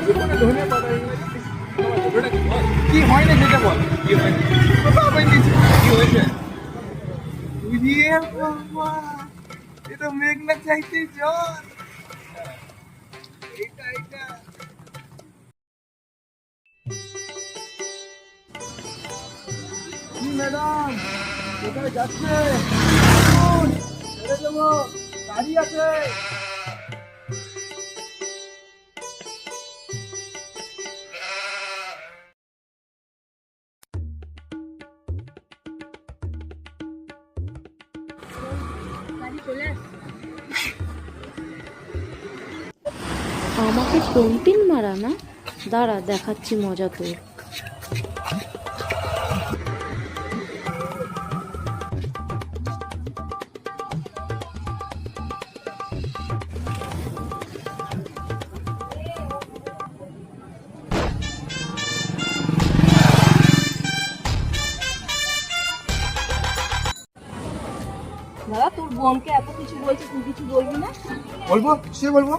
জীবনে ধনে পাতা কি হয় না সেটা বল, কি হয় কি হয়েছে? এটা মেঘনা চাইতে জল। এইটা এইটা কি ম্যাডাম কোথায় যাচ্ছে? আসুন, ছেড়ে দেবো, গাড়ি আছে। আমাকে টোনটিন মারা না, দাঁড়া দেখাচ্ছি মজা তোর। দাদা তোর বোনকে এত কিছু বলছে, তুই কিছু বলবি না? বলবো, সে বলবো।